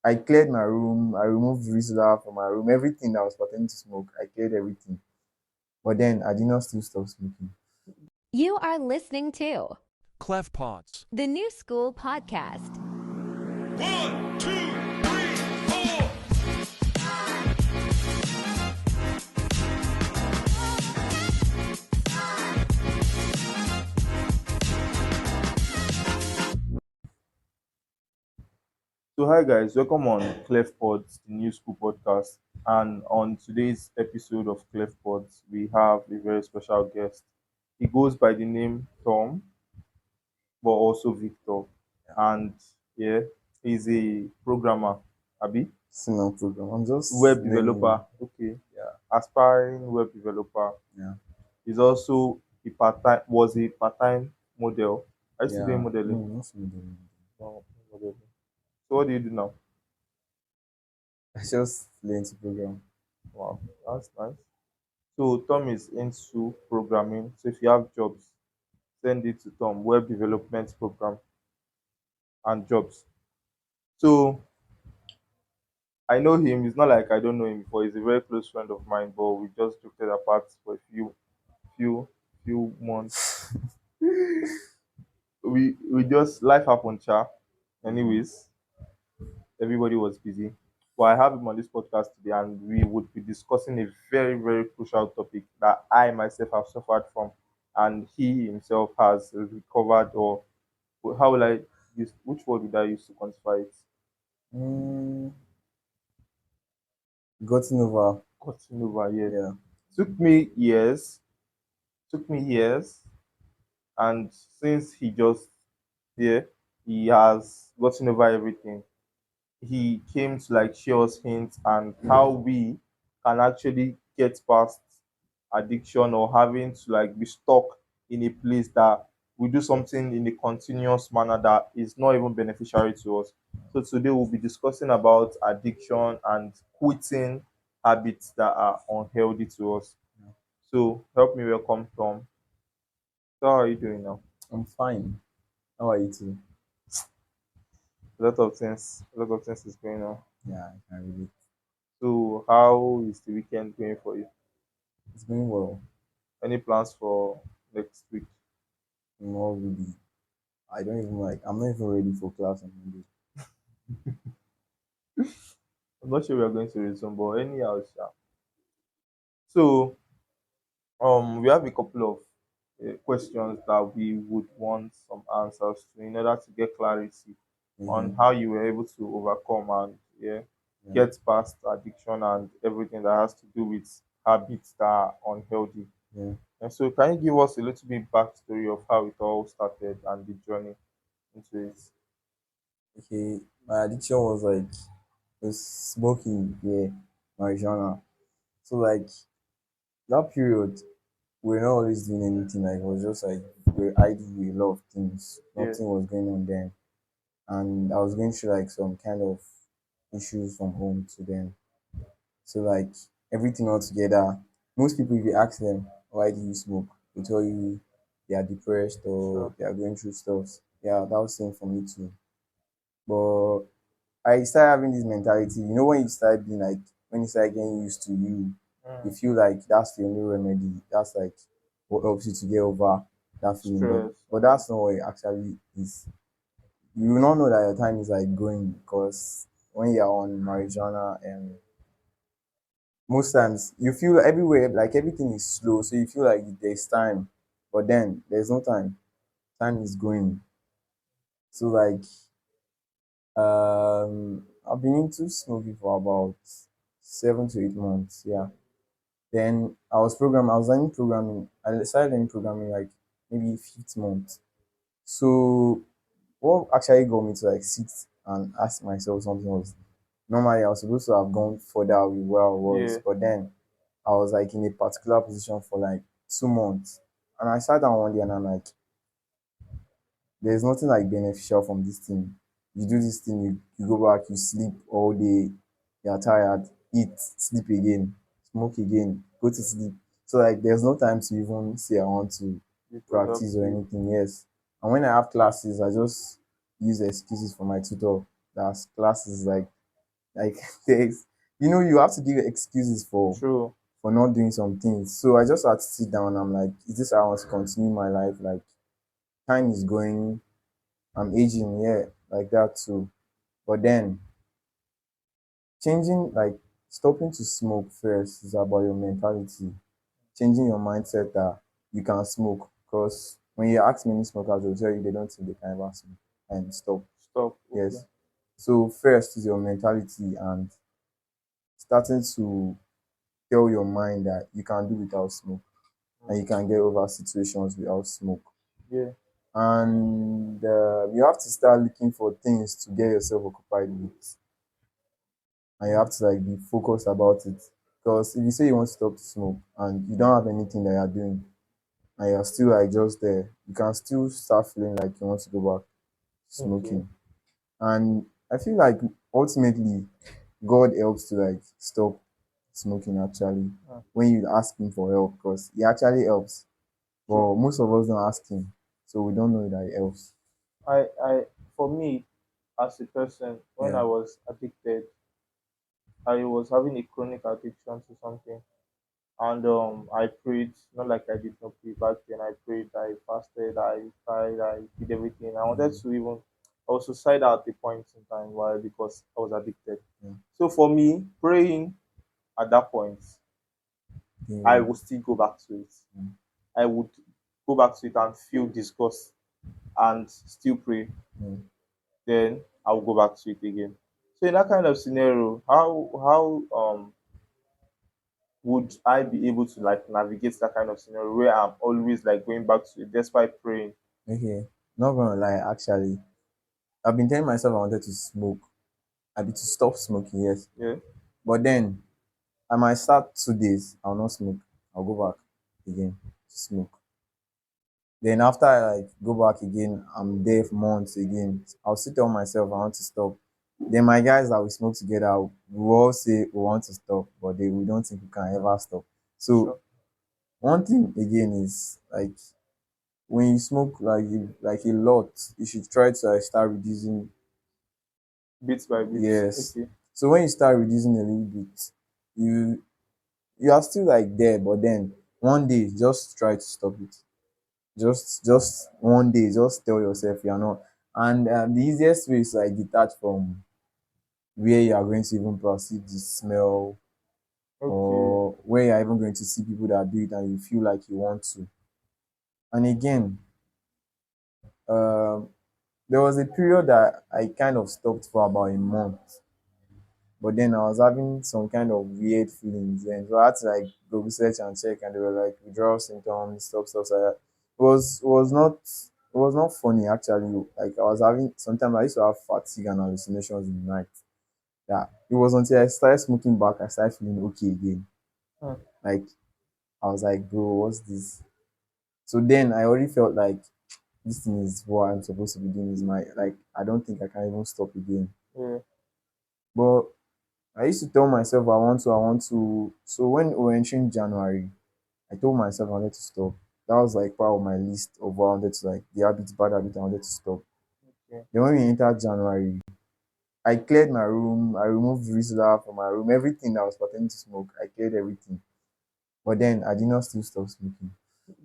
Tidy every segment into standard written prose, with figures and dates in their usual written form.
I cleared my room. I removed Rizla from my room. Everything that was pertaining to smoke, I cleared everything. But then I did not still stop smoking. You are listening to Clef Pods. the New School Podcast. One, two, three, four. So hi guys, welcome on Clef Pods, the new school podcast. And on today's episode of Clef Pods, we have a very special guest. He goes by the name Tom, but also Victor. And yeah, he's a programmer, Abi, Still program. I'm just web learning. developer. Okay, yeah, aspiring web developer. Yeah. He's also a part-time model. Are you still doing Yeah. No, modeling? not modeling. No, modeling. So what do you do now? I just learn to program. Wow, that's nice. So Tom is into programming. So if you have jobs, send it to Tom, web development program and jobs. So I know him. It's not like I don't know him before. He's a very close friend of mine, but we just drifted apart for a few few months. We just life happened, cha. Mhm. Anyways, everybody was busy. But I have him on this podcast today, and we would be discussing a very crucial topic that I myself have suffered from, and he himself has recovered or how will I use which word would I use to quantify it? Mm, gotten over. Gotten over, yeah. Yeah. Took me years, took me years, and since he just yeah, he has gotten over everything. He came to like share us hints and how we can actually get past addiction or having to like be stuck in a place that we do something in a continuous manner that is not even beneficiary to us. So today we'll be discussing about addiction and quitting habits that are unhealthy to us. So help me welcome Tom. So how are you doing now? I'm fine. How are you too? A lot of things is going on. Yeah, I can relate. So how is the weekend going for you? It's going well. Any plans for next week? Not really. I don't even like. I'm not even ready for class on Monday. I'm not sure we are going to resume, but anyhow, sha. So we have a couple of questions that we would want some answers to in order to get clarity on Mm-hmm. how you were able to overcome and yeah Yeah. get past addiction and everything that has to do with habits that are unhealthy. Yeah. And so, can you give us a little bit backstory of how it all started and the journey into it? Okay. My addiction was like was smoking. Yeah. Marijuana. So like that period, we're not always doing anything. Like it was just like we're idle with a lot of things. Yeah, Nothing was going on then, and I was going through like some kind of issues from home to them. So like everything all together, most people if you ask them why do you smoke, they tell you they are depressed or sure. they are going through stuff. Yeah, that was same for me too. But I started having this mentality. You know, when you start being like when you start getting used to you, you Mm, feel like that's the only remedy. That's like what helps you to get over that feeling. But stress. that's not what it actually is. You will not know that your time is like going because when you're on marijuana and most times you feel everywhere like everything is slow, so you feel like there's time, but then there's no time. Time is going. So like I've been into smoking for about 7 to 8 months. Yeah. Then I was learning programming. I started learning programming like maybe fifth month. So what actually got me to like sit and ask myself something was normally I was supposed to have gone further with where I was, Yeah, but then I was like in a particular position for like 2 months. And I sat down one day and I'm like, there's nothing like beneficial from this thing. You do this thing, you go back, you sleep all day, you're tired, eat, sleep again, smoke again, go to sleep. So like there's no time to even say I want to be practice or productive. anything. Yes. And when I have classes, I just use excuses for my tutor. That's classes like Like there's, you have to give excuses True. for not doing some things. So I just had to sit down. I'm like, is this how I want to continue my life? Like time is going, I'm aging, yeah, like that too. But then changing, like stopping to smoke first is about your mentality. Changing your mindset that you can smoke. Because when you ask many smokers, they'll tell you they don't think they can ever smoke and stop. Stop. Okay. Yes. So first is your mentality and starting to tell your mind that you can do without smoke and you can get over situations without smoke. Yeah. And you have to start looking for things to get yourself occupied with, and you have to like be focused about it. Because if you say you want to stop to smoke and you don't have anything that you're doing and you're still like just there, you can still start feeling like you want to go back to Okay. smoking. And I feel like ultimately God helps to like stop smoking actually Ah. when you ask him for help, because he actually helps. True. But most of us don't ask him, so we don't know that he helps. For me, as a person, when Yeah. I was addicted, I was having a chronic addiction to something. And I prayed, not like I did not pray back then. I prayed, I fasted, I cried, I did everything. I wanted Mm, to even, I was suicidal at the point in time why because I was addicted. yeah. So for me, praying at that point, I Yeah. would still go back to it. Mm, I would go back to it and feel disgust and still pray. mm. Then I will go back to it again. So in that kind of scenario, how would I be able to like navigate that kind of scenario where I'm always like going back to it despite praying? Okay. Not gonna lie, actually, I've been telling myself I wanted to smoke. I be to stop smoking, yes. Yeah. But then I might start 2 days, I'll not smoke. I'll go back again to smoke. Then after I like go back again, I'm there for months again. I'll still tell myself I want to stop. Then my guys that we smoke together, we all say we want to stop, but we don't think we can ever stop. So Sure. one thing again is like when you smoke like a lot, you should try to like, start reducing. Bit by bit. Yes. Okay. So when you start reducing a little bit, you you are still like there, but then one day just try to stop it. Just one day, just tell yourself you're not. And the easiest way is like detach from where you are going to even perceive the smell, Okay. or where you're even going to see people that do it and you feel like you want to. And again, um, there was a period that I kind of stopped for about a month, but then I was having some kind of weird feelings, and so I had to like go research and check, and they were like withdrawal symptoms, stuff like that. It was not funny actually. Like I was having sometimes I used to have fatigue and hallucinations in the night. Yeah, it was until I started smoking back I started feeling okay again. Hmm. Like I was like, bro, what's this? So then I already felt like this thing is what I'm supposed to be doing. Is my like I don't think I can even stop again. Yeah. But I used to tell myself I want to. So when we were entering January, I told myself I wanted to stop. That was like part of my list of what I wanted to like the habits, bad habit I wanted to stop. Okay. Then when we entered January, I cleared my room, I removed Rizla from my room, everything that was pertaining to smoke, I cleared everything. But then I did not still stop smoking.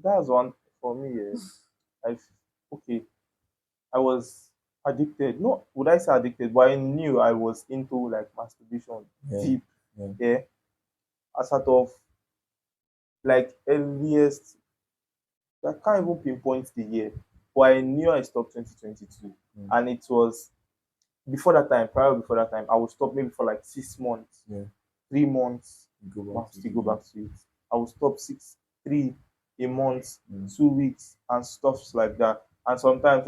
That's one for me. I okay. I was addicted. No, would I say addicted? But I knew I was into like masturbation Yeah, deep. yeah. Yeah. As sort of like earliest. I can't even pinpoint the year, but I knew I stopped 2022, Mm, and it was before that time. Prior before that time, I would stop maybe for like 6 months, yeah. 3 months. You go back I'll to it still go again. back to it. I will stop six, three, a month, Mm, 2 weeks, and stuffs like that. And sometimes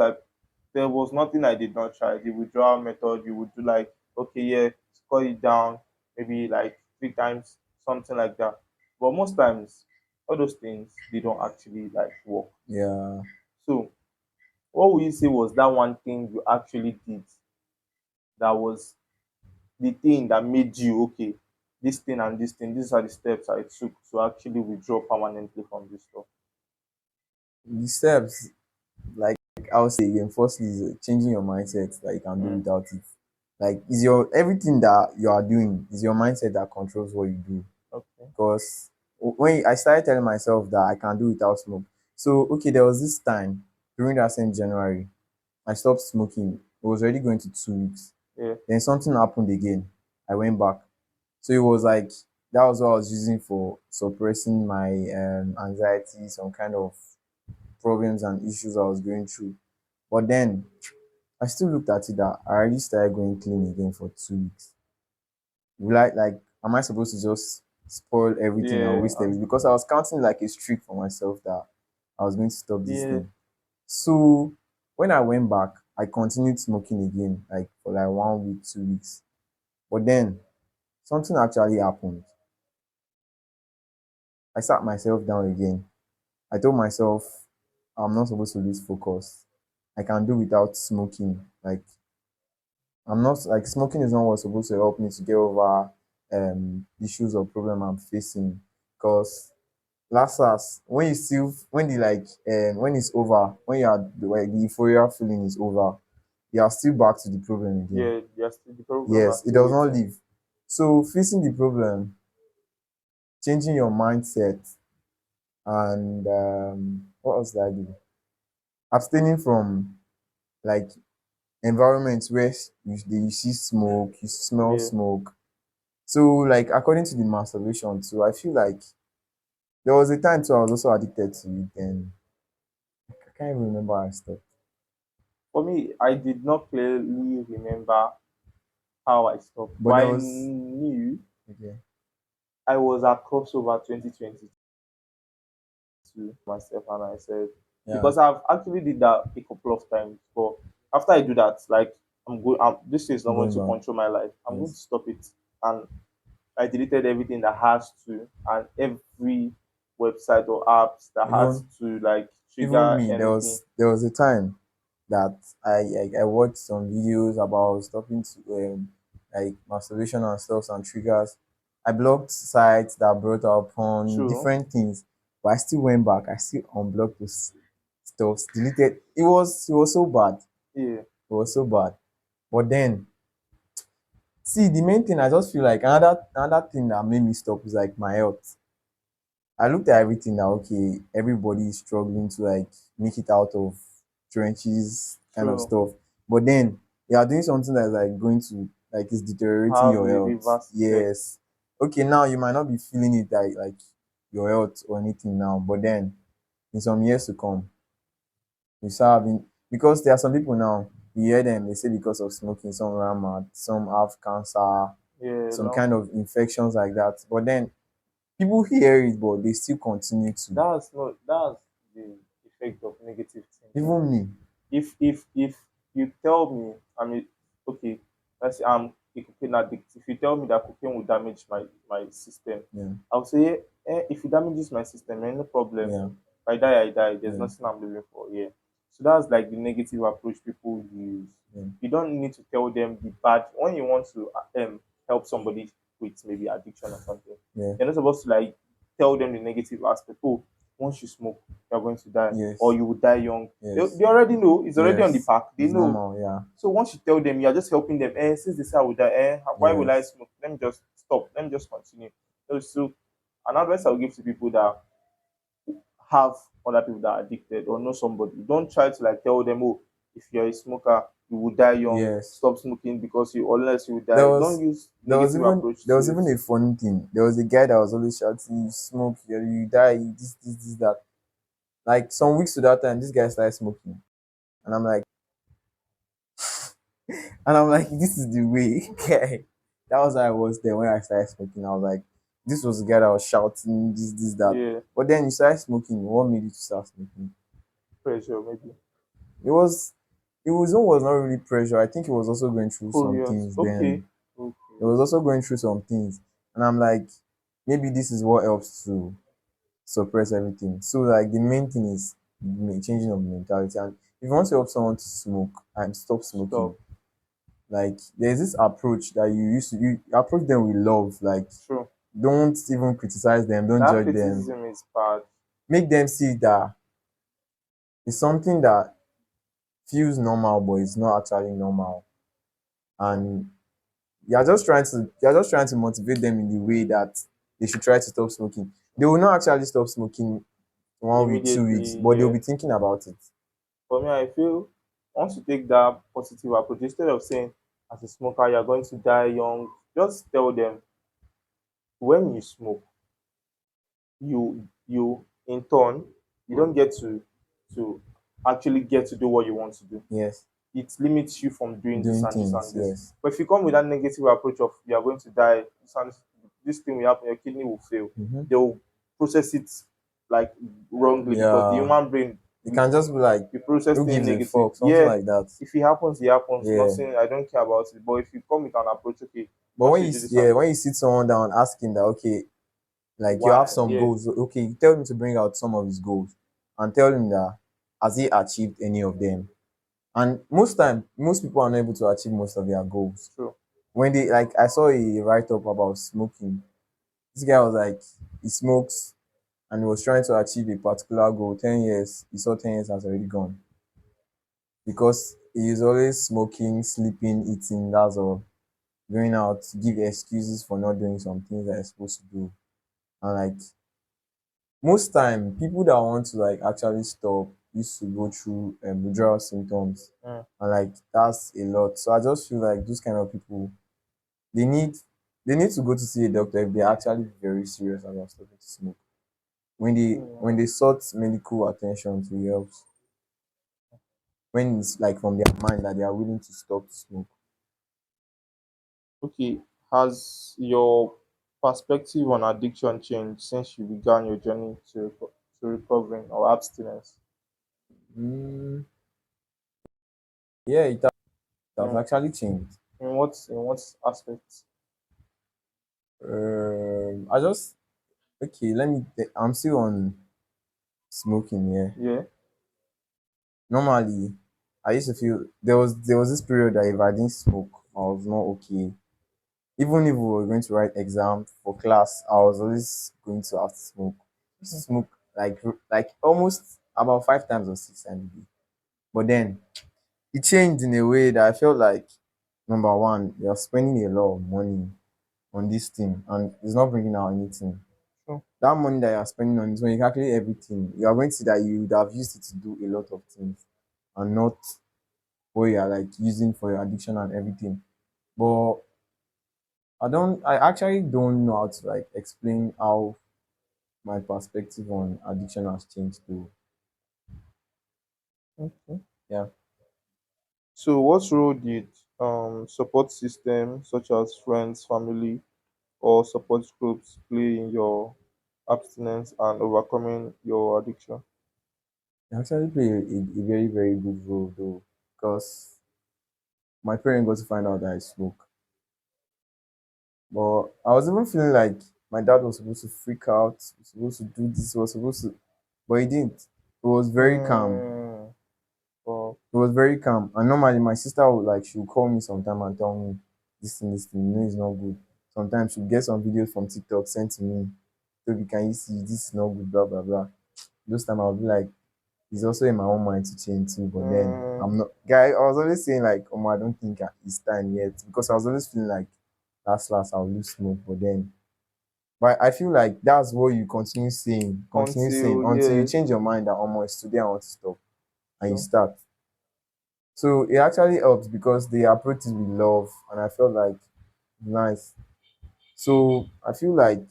there was nothing I did not try. The withdrawal method, you would do like, okay, yeah, cut it down, maybe like 3 times, something like that. But most times, all those things they don't actually like work. yeah. So, what would you say was that one thing you actually did that was the thing that made you okay? This thing and this thing, these are the steps I took to actually withdraw permanently from this stuff. The steps, like I'll say again, firstly is changing your mindset that you can do Mm. without it. Like, is your everything that you are doing is your mindset that controls what you do. Okay. Because when I started telling myself that I can do without smoke, so okay, there was this time during that same January, I stopped smoking. It was already going to 2 weeks. Yeah. Then something happened again. I went back. So it was like that was what I was using for suppressing my anxiety, some kind of problems and issues I was going through. But then I still looked at it that I already started going clean again for 2 weeks. Will I like am I supposed to just spoil everything and Yeah. waste everything? Because I was counting like a streak for myself that I was going to stop this Yeah. thing. So when I went back, I continued smoking again, like for like 1 week, 2 weeks. But then something actually happened. I sat myself down again. I told myself I'm not supposed to lose focus. I can do without smoking. Like I'm not like smoking is not what's supposed to help me to get over issues or problem I'm facing. Because last when you still when the like when it's over, when you are like the euphoria feeling is over, you are still back to the problem again. Yeah. Yes. The problem are Yes, it still does not waiting. leave. So facing the problem, changing your mindset, and what else did I do? Abstaining from like environments where you see smoke, you smell Yeah. smoke. So like according to the masturbation too, I feel like there was a time too I was also addicted to it. And I can't even remember how I stopped. For me, I did not clearly remember how I stopped, but But there I was knew okay, I was at crossover 2022 myself, and I said yeah, because I've actually did that a couple of times. But after I do that, like I'm going, this is not going going to back. control my life. I'm going to Yes, stop it, and I deleted everything that has to, and every website or apps that has even to like even trigger me, anything. there was a time that I watched some videos about stopping to like masturbation and stuff and triggers. I blocked sites that brought up on True. different things, but I still went back. I still unblocked those stuff, deleted. It was so bad. Yeah. It was so bad. But then see the main thing I just feel like another thing that made me stop is like my health. I looked at everything that okay, everybody is struggling to like make it out of trenches kind of True. stuff. But then you are doing something that's like going to like is deteriorating Have your a health. reverse effect. Yes. Okay, now you might not be feeling it like your health or anything now, but then in some years to come, you start having because there are some people now, you hear them, they say because of smoking, some run mad, some have cancer, Yeah. some Long. kind of infections like that. But then people hear it, but they still continue to. That's the effect of negative thinking. Even me, If you tell me, I mean, okay, let's say I'm a cocaine addict. If you tell me that cocaine will damage my system, yeah, I'll say, if it damages my system, no problem. yeah, If I die, I die. There's yeah, nothing I'm living for. Yeah. So that's like the negative approach people use. yeah, You don't need to tell them the bad when you want to help somebody with maybe addiction or something. yeah, You're not supposed to like tell them the negative aspect. Oh, once you smoke, you're going to die, or yes, you will die young. yes, They already know. It's already on the yes. pack. They It's know. normal, yeah, So once you tell them, you're just helping them. Since they say I will die, why will I yes, smoke? Let me just stop. Let me just continue. So an advice I'll give to people that have other people that are addicted or know somebody, don't try to like tell them, oh, if you're a smoker, you will die young. yes. Stop smoking because you unless you There die. Don't was use negative approach there to was it. even a funny thing. There was a guy that was always shouting, "You smoke, you die, this, that." Like some weeks to that time, this guy started smoking, and I'm like, this is the way, guy. That was how I was there when I started smoking. I was like, this was the guy that was shouting this, that. Yeah, But then you started smoking. What made you to start smoking? pressure maybe. It was it was not really pressure. I think he was also going through some Curious. things Okay. then. Okay. He was also going through some things. And I'm like, maybe this is what helps to suppress everything. So like the main thing is changing of mentality. And if you want to help someone to smoke and stop smoking, Stop. like there's this approach that you approach them with love. Like True. don't even criticize them, don't That judge them. criticism is bad. Make them see that it's something that feels normal, but it's not actually normal. and you're just trying to motivate them in the way that they should try to stop smoking. They will not actually stop smoking 1 week, 2 weeks, Immediately, but they'll yeah. be thinking about it. For me, I feel once you take that positive approach, instead of saying as a smoker you're going to die young, just tell them when you smoke, you in turn you don't get to actually get to do what you want to do. Yes, It limits you from doing this doing and this things. and this. Yes. But if you come with that negative approach of you are going to die, this thing will happen, your kidney will fail, Mm-hmm. they will process it like wrongly because the Yeah, human brain you we, can just be like, we process who things gives a negative. fuck, something Yeah, like that. if it happens, it happens. Yeah. Nothing, I don't care about it. But if you come with an approach, okay, But once when you you do this yeah, and when this, you sit someone down, ask him that, okay, like you have why? some Yeah, goals. Okay, tell him to bring out some of his goals and tell him that has he achieved any of them. And most people are not able to achieve most of their goals. true. When they like, I saw a write up about smoking. This guy was like, he smokes and he was trying to achieve a particular goal. 10 years, he saw 10 years has already gone because he is always smoking, sleeping, eating. That's all. Going out, give excuses for not doing some things that you're supposed to do. And like most time, people that want to like actually stop used to go through withdrawal symptoms, Mm. and like that's a lot. So I just feel like those kind of people, they need they need to go to see a doctor if they're actually very serious about stopping to smoke. When they sought medical attention to help, when it's like from their mind that they are willing to stop to smoke. Okay, has your perspective on addiction changed since you began your journey to recovering or abstinence? Mm, yeah, it has In, actually changed. in what aspects? I just okay. I'm still on smoking. Yeah. Yeah. Normally, I used to feel there was this period that if I didn't smoke, I was not okay. Even if we were going to write exam for class, I was always going to have to smoke. Smoke like almost about 5 times or 6 times a day. But then it changed in a way that I felt like number one, you're spending a lot of money on this thing and it's not bringing out anything. Sure. That money that you're spending on this, when you calculate everything, you are going to see that you would have used it to do a lot of things and not what you're like using for your addiction and everything. But I actually don't know how to like explain how my perspective on addiction has changed though. Okay. Yeah. So, what role did support system such as friends, family, or support groups play in your abstinence and overcoming your addiction? It actually play a very, very good role though. Because my parents got to find out that I smoke. But I was even feeling like my dad was supposed to freak out, was supposed to do this, was supposed to, but he didn't. It was very calm. Mm, oh, It was very calm. And normally my sister would like she would call me sometime and tell me this thing, you know it's not good. Sometimes she'll get some videos from TikTok sent to me. Toby, can you see this is not good, blah blah blah. Those time I'll be like, it's also in my own mind to change too, but then mm, I'm not guy, I was always saying like, oh I don't think it's time yet because I was always feeling like last I'll lose smoke, but I feel like that's what you continue saying until until you yes, change your mind that almost today I want to stop and you true. start. So it actually helps because they approach it with love, and I felt like nice. So I feel like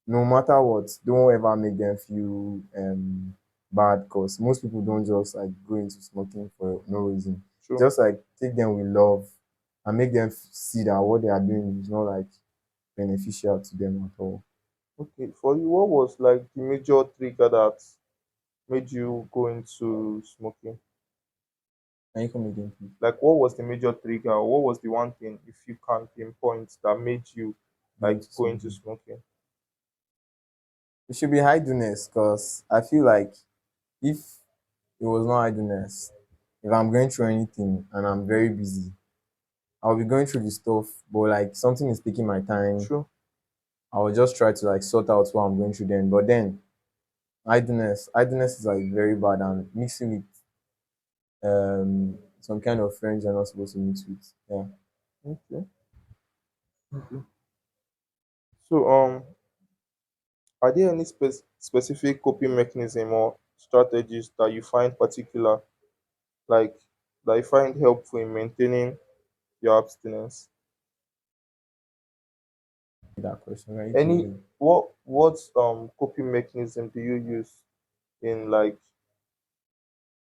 no matter what, don't ever make them feel bad because most people don't just like go into smoking for no reason. True. Just like take them with love and make them see that what they are doing is not like beneficial to them at all. Okay, for you, what was like the major trigger that made you go into smoking? Can you come again, please? Like, what was the major trigger? Or what was the one thing, if you can pinpoint, that made you Go like into go into smoking. smoking? It should be idleness because I feel like if it was not idleness, if I'm going through anything and I'm very busy, I'll be going through the stuff, but like something is taking my time. True. I will just try to like sort out what I'm going through then. But then idleness is like very bad and mixing with some kind of friends you're not supposed to mix with. Yeah. Okay. Okay. So are there any specific coping mechanism or strategies that you find particular, like that you find helpful in maintaining your abstinence? That question, right? Any what coping mechanism do you use in like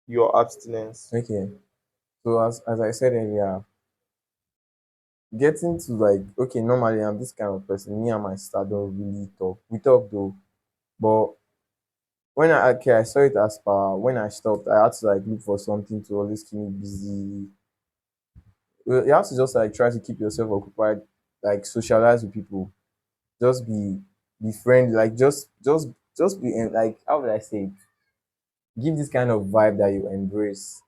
your abstinence? Okay. So as I said earlier, getting to like okay, normally I'm this kind of person. Me and my sister don't really talk. We talk though, but when I saw it as per when I stopped, I had to like look for something to always keep me busy. Well, you have to just like try to keep yourself occupied, like socialize with people, just be friendly, like just be in, like how would I say it? Give this kind of vibe that you embrace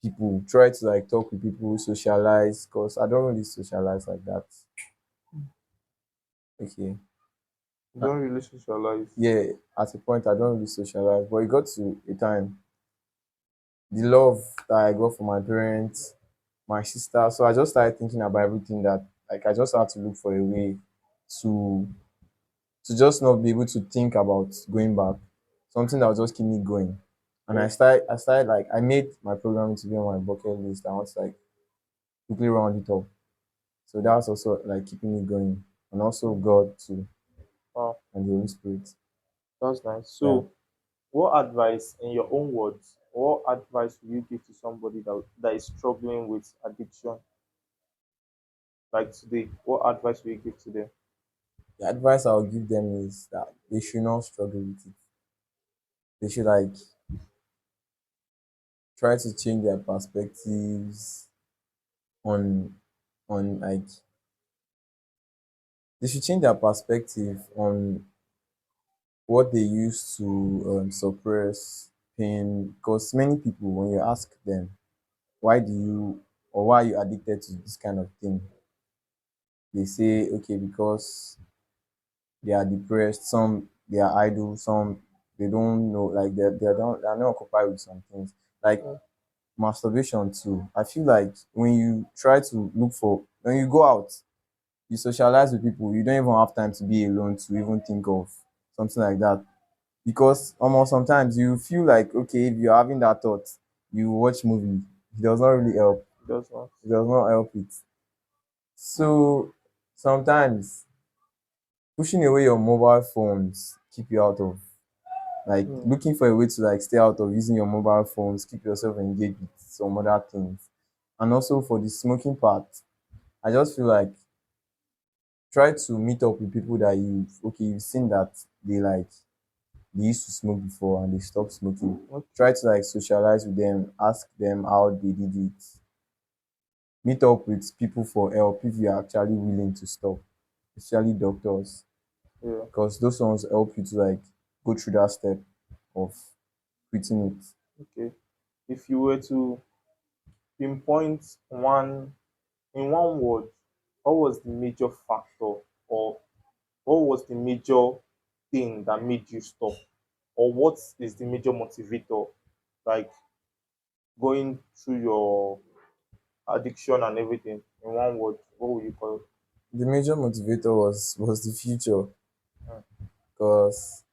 people. Try to like talk with people, socialize, cause I don't really socialize like that. Okay. You Uh, don't really socialize. Yeah, at a point I don't really socialize, but it got to a time the love that I got from my parents, my sister. So I just started thinking about everything that like I just had to look for a way to to just not be able to think about going back. Something that will just keep me going. And Yeah, I started like I made my program to be on my bucket list. I want to like quickly round it up. So that was also like keeping me going. And also God too wow, and the Holy Spirit. that's nice. Yeah. So, what advice, in your own words, what advice will you give to somebody that is struggling with addiction? Like today, what advice will you give to them? The advice I'll give them is that they should not struggle with it. They should like try to change their perspectives on like they should change their perspective on what they use to suppress pain because many people when you ask them why do you or why are you addicted to this kind of thing, they say okay because they are depressed, some they are idle, some they don't know like they're not occupied with some things like Mm, masturbation too. I feel like when you try to look for when you go out, you socialize with people, you don't even have time to be alone to even think of something like that. Because almost sometimes you feel like okay, if you're having that thought, you watch movie. It does not really help. does not. It does not help it. So sometimes pushing away your mobile phones keep you out of like Mm, looking for a way to like stay out of using your mobile phones, keep yourself engaged with some other things. And also for the smoking part, I just feel like try to meet up with people that you've seen that they like they used to smoke before and they stopped smoking. okay. Try to like socialize with them, ask them how they did it. Meet up with people for help if you're actually willing to stop, especially doctors, Yeah. because those ones help you to like go through that step of quitting it. Okay. If you were to pinpoint one in one word, what was the major factor or what was the major thing that made you stop? Or what is the major motivator? Like going through your addiction and everything in one word, what would you call it? The major motivator was the future, Mm, because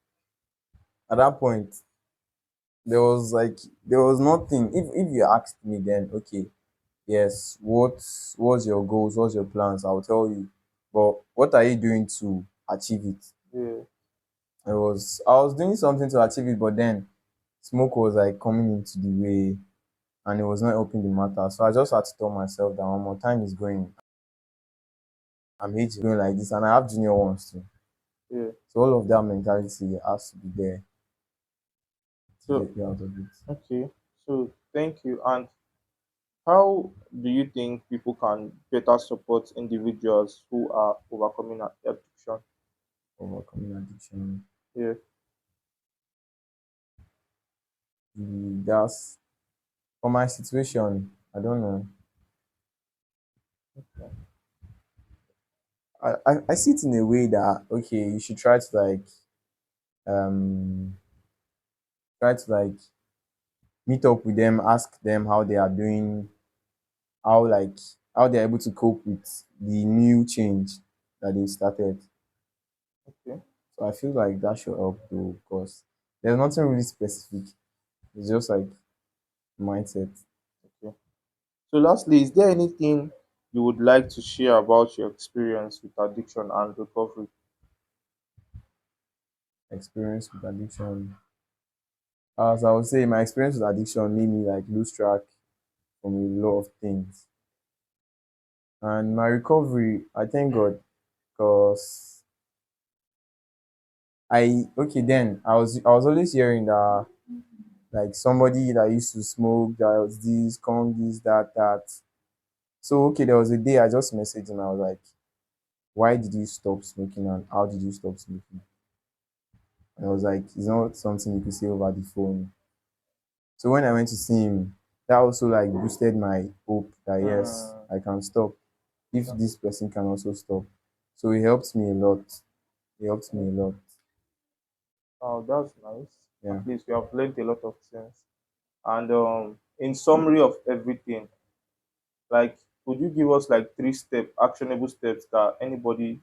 at that point there was like there was nothing. If you asked me then, okay, yes, what's your goals, what's your plans? I'll tell you. But what are you doing to achieve it? yeah, I was doing something to achieve it, but then smoke was like coming into the way and it was not helping the matter. So I just had to tell myself that one more time is going. I'm aging going like this and I have junior ones too. yeah. So all of that mentality has to be there to So get you out of it. okay. So thank you. And how do you think people can better support individuals who are overcoming addiction? Overcoming addiction. Yeah. That's for my situation, I don't know. I see it in a way that okay, you should um try to like meet up with them, ask them how they are doing, how like how they're able to cope with the new change that they started. Okay. So I feel like that should help though, because there's nothing really specific. It's just like mindset. Okay. So lastly, is there anything you would like to share about your experience with addiction and recovery? Experience with addiction. As I would say, my experience with addiction made me like lose track from a lot of things. And my recovery, I thank God, because I was always hearing that like somebody that used to smoke, that was this, come this, that. So okay, there was a day I just messaged him. I was like, why did you stop smoking and how did you stop smoking? And I was like, it's not something you could say over the phone. So when I went to see him, that also like boosted my hope that yes, Hmm. I can stop if this person can also stop. So it helped me a lot. It helped me a lot. Oh, that's nice. Yeah. At least we have learned a lot of things. And in summary of everything, like, could you give us like actionable steps that anybody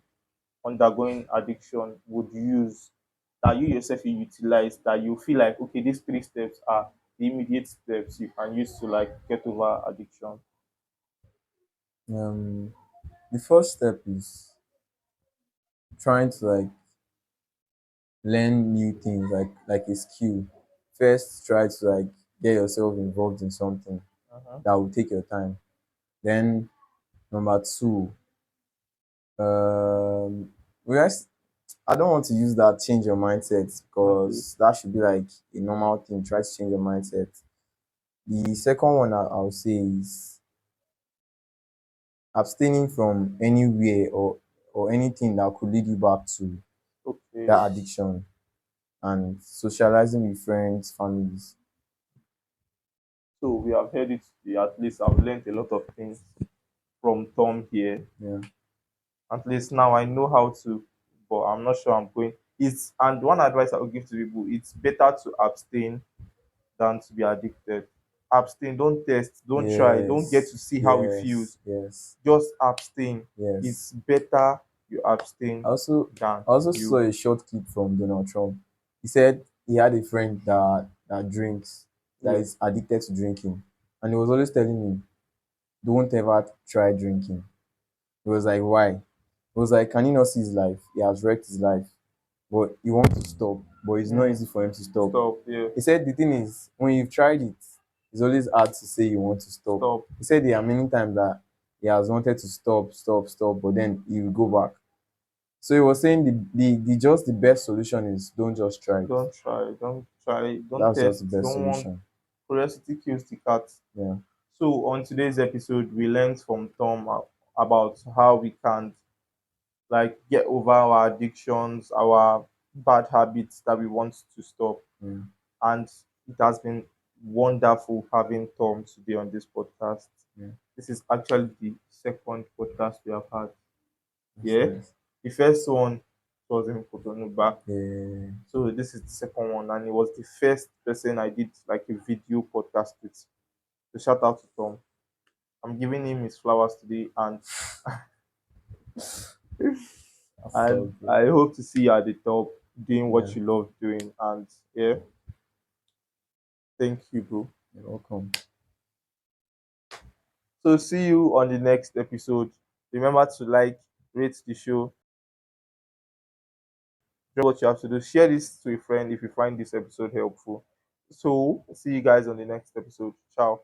undergoing addiction would use, that you yourself you utilize, that you feel like okay, these 3 steps are the immediate steps you can use to like get over addiction? Um, the first step is trying to like learn new things, like a skill. First, try to like get yourself involved in something Uh-huh. that will take your time. Then number two, um, rest. I don't want to use that change your mindset, Okay. because that should be like a normal thing. Try to change your mindset. The second one I'll say is abstaining from anywhere or anything that could lead you back to Okay. that addiction, and socializing with friends, families. So we have heard it today. At least I've learned a lot of things from Tom here. Yeah. At least now I know how to, but I'm not sure I'm going. It's and one advice I would give to people: it's better to abstain than to be addicted. Abstain, don't test, don't try, don't get Yes. to see how it Yes. feels. Yes. Just abstain. Yes. It's better you abstain I also than I also saw you a short clip from Donald Trump. He said he had a friend that drinks, that yeah. is addicted to drinking, and he was always telling him, "Don't ever try drinking." He was like, "Why?" He was like, "Can you not see his life? He has wrecked his life, but he wants to stop, but it's not Hmm. easy for him to stop." Stop. Yeah. He said the thing is, when you've tried it, it's always hard to say you want to stop. Stop. He said there are many times that he has wanted to stop, but then he will go back. So he was saying the just the best solution is don't just try it. Don't try. Don't try. Don't That's just test. the best Don't want solution. curiosity kills the cat. Yeah. So on today's episode, we learned from Tom about how we can like get over our addictions, our bad habits that we want to stop. Mm, And it has been wonderful having Tom today on this podcast. yeah. This is actually the second podcast we have had. That's Yeah. nice. The first one was in Cotonou. Yeah. So this is the second one, and it was the first person I did like a video podcast with. So shout out to Tom. I'm giving him his flowers today, and That's and all good. I hope to see you at the top doing Yeah. what you love doing. And yeah, thank you, bro. You're welcome. So see you on the next episode. Remember to like, rate the show. Do what you have to do. Share this to a friend if you find this episode helpful. So see you guys on the next episode. Ciao.